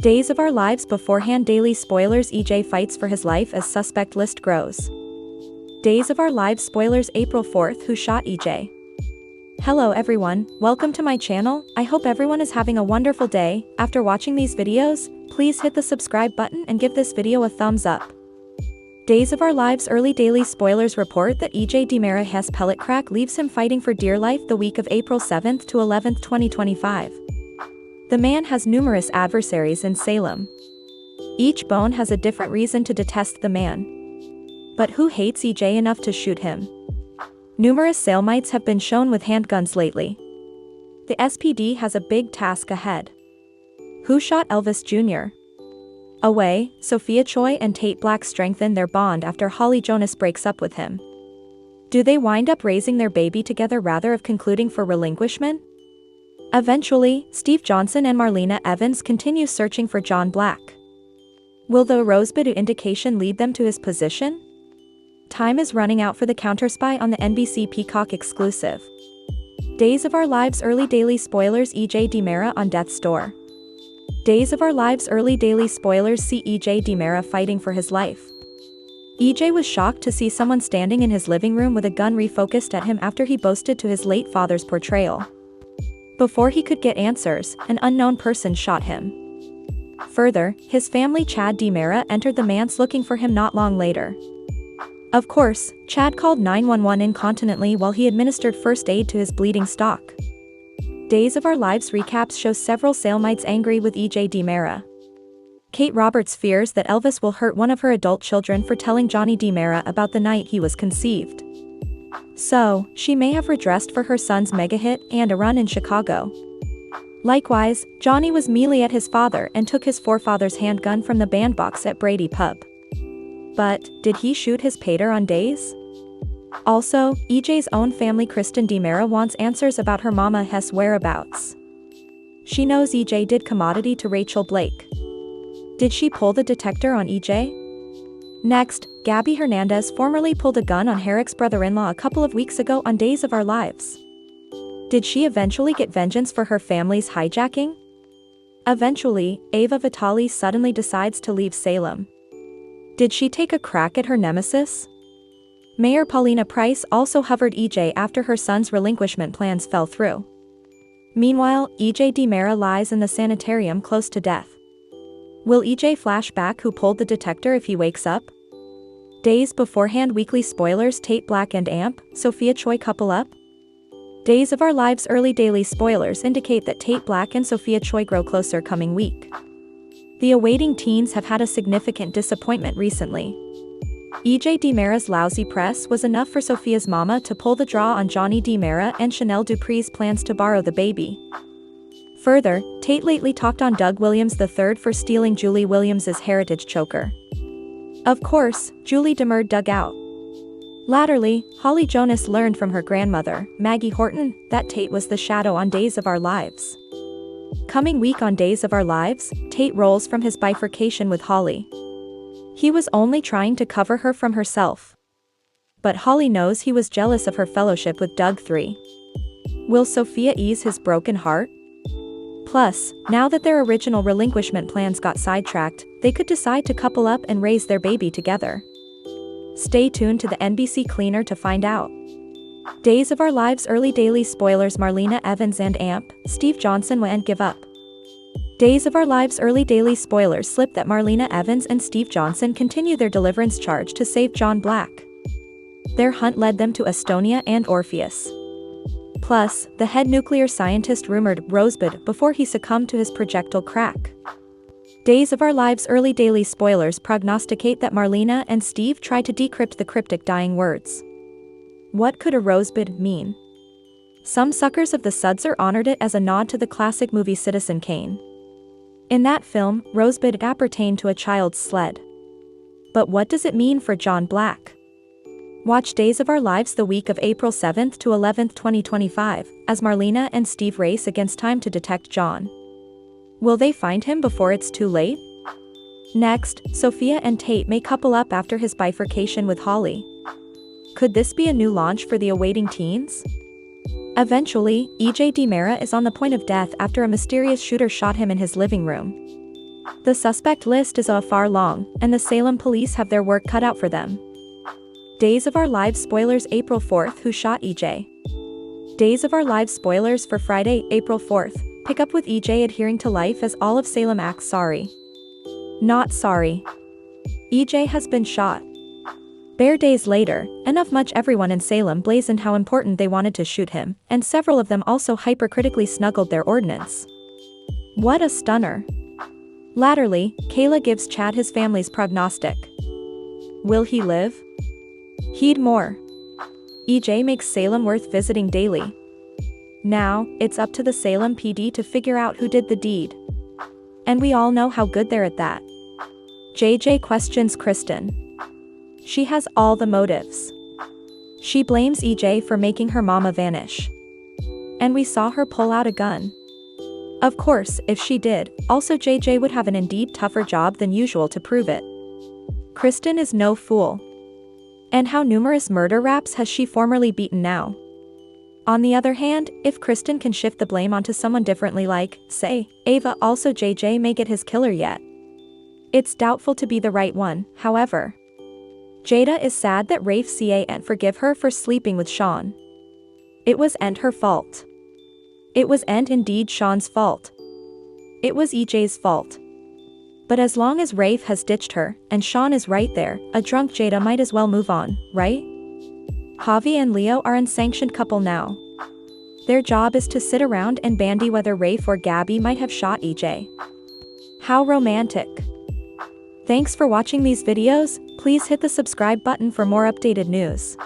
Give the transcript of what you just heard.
Days of Our Lives beforehand daily spoilers. EJ fights for his life as suspect list grows. Days of Our Lives spoilers. April 4th, who shot EJ? Hello everyone, welcome to my channel. I hope everyone is having a wonderful day. After watching these videos, please hit the subscribe button and give this video a thumbs up. Days of Our Lives early daily spoilers report that EJ DiMera's pellet crack leaves him fighting for dear life the week of April 7th to 11th, 2025. The man has numerous adversaries in Salem. Each bone has a different reason to detest the man. But who hates EJ enough to shoot him? Numerous Salemites have been shown with handguns lately. The SPD has a big task ahead. Who shot Elvis Jr.? Away, Sophia Choi and Tate Black strengthen their bond after Holly Jonas breaks up with him. Do they wind up raising their baby together rather of concluding for relinquishment? Eventually, Steve Johnson and Marlena Evans continue searching for John Black. Will the Rosebud indication lead them to his position? Time is running out for the counterspy on the NBC Peacock exclusive. Days of Our Lives early daily spoilers. EJ DiMera on death's door. Days of Our Lives early daily spoilers. See EJ DiMera fighting for his life. EJ was shocked to see someone standing in his living room with a gun refocused at him after he boasted to his late father's portrayal. Before he could get answers, an unknown person shot him. Further, his family Chad DiMera entered the manse looking for him not long later. Of course, Chad called 911 incontinently while he administered first aid to his bleeding stock. Days of Our Lives recaps show several Salemites angry with EJ DiMera. Kate Roberts fears that Elvis will hurt one of her adult children for telling Johnny DiMera about the night he was conceived. So, she may have redressed for her son's mega hit and a run in Chicago. Likewise, Johnny was mealy at his father and took his forefather's handgun from the bandbox at Brady Pub. But, did he shoot his pater on Days? Also, EJ's own family Kristen DiMera wants answers about her mama's whereabouts. She knows EJ did commodity to Rachel Blake. Did she pull the detector on EJ? Next, Gabby Hernandez formerly pulled a gun on Herrick's brother-in-law a couple of weeks ago on Days of Our Lives. Did she eventually get vengeance for her family's hijacking? Eventually, Ava Vitale suddenly decides to leave Salem. Did she take a crack at her nemesis? Mayor Paulina Price also hovered EJ after her son's relinquishment plans fell through. Meanwhile, EJ DiMera lies in the sanitarium close to death. Will EJ flash back who pulled the detector if he wakes up? Days beforehand weekly spoilers. Tate Black and Amp, Sophia Choi couple up? Days of Our Lives early daily spoilers indicate that Tate Black and Sophia Choi grow closer coming week. The awaiting teens have had a significant disappointment recently. EJ DiMera's lousy press was enough for Sophia's mama to pull the draw on Johnny DiMera and Chanel Dupree's plans to borrow the baby. Further, Tate lately talked on Doug Williams III for stealing Julie Williams's heritage choker. Of course, Julie demurred Doug out. Latterly, Holly Jonas learned from her grandmother, Maggie Horton, that Tate was the shadow on Days of Our Lives. Coming week on Days of Our Lives, Tate rolls from his bifurcation with Holly. He was only trying to cover her from herself. But Holly knows he was jealous of her fellowship with Doug III. Will Sophia ease his broken heart? Plus, now that their original relinquishment plans got sidetracked, they could decide to couple up and raise their baby together. Stay tuned to the NBC Cleaner to find out. Days of Our Lives early daily spoilers. Marlena Evans and Amp, Steve Johnson won't give up. Days of Our Lives early daily spoilers slip that Marlena Evans and Steve Johnson continue their deliverance charge to save John Black. Their hunt led them to Estonia and Orpheus. Plus, the head nuclear scientist rumored Rosebud before he succumbed to his projectile crack. Days of Our Lives early daily spoilers prognosticate that Marlena and Steve try to decrypt the cryptic dying words. What could a Rosebud mean? Some suckers of the Suds honored it as a nod to the classic movie Citizen Kane. In that film, Rosebud appertained to a child's sled. But what does it mean for John Black? Watch Days of Our Lives the week of April 7th to 11th, 2025, as Marlena and Steve race against time to detect John. Will they find him before it's too late? Next, Sophia and Tate may couple up after his bifurcation with Holly. Could this be a new launch for the awaiting teens? Eventually, EJ DiMera is on the point of death after a mysterious shooter shot him in his living room. The suspect list is far long, and the Salem police have their work cut out for them. Days of Our Lives spoilers April 4th Who shot EJ? Days of Our Lives spoilers for Friday, April 4th. Pick up with EJ adhering to life as all of Salem acts sorry. Not sorry. EJ has been shot. Bare days later, much everyone in Salem blazoned how important they wanted to shoot him, and several of them also hypercritically snuggled their ordnance. What a stunner. Latterly, Kayla gives Chad his family's prognostic. Will he live? Heed more. EJ makes Salem worth visiting daily. Now, it's up to the Salem PD to figure out who did the deed. And we all know how good they're at that. JJ questions Kristen. She has all the motives. She blames EJ for making her mama vanish. And we saw her pull out a gun. Of course, if she did, also JJ would have an indeed tougher job than usual to prove it. Kristen is no fool. And how numerous murder raps has she formerly beaten now? On the other hand, if Kristen can shift the blame onto someone differently like, say, Ava, also JJ may get his killer yet. It's doubtful to be the right one, however. Jada is sad that Rafe can't forgive her for sleeping with Sean. It was her fault. It was indeed Sean's fault. It was EJ's fault. But as long as Rafe has ditched her, and Sean is right there, a drunk Jada might as well move on, right? Javi and Leo are an unsanctioned couple now. Their job is to sit around and bandy whether Rafe or Gabby might have shot EJ. How romantic. Thanks for watching these videos. Please hit the subscribe button for more updated news.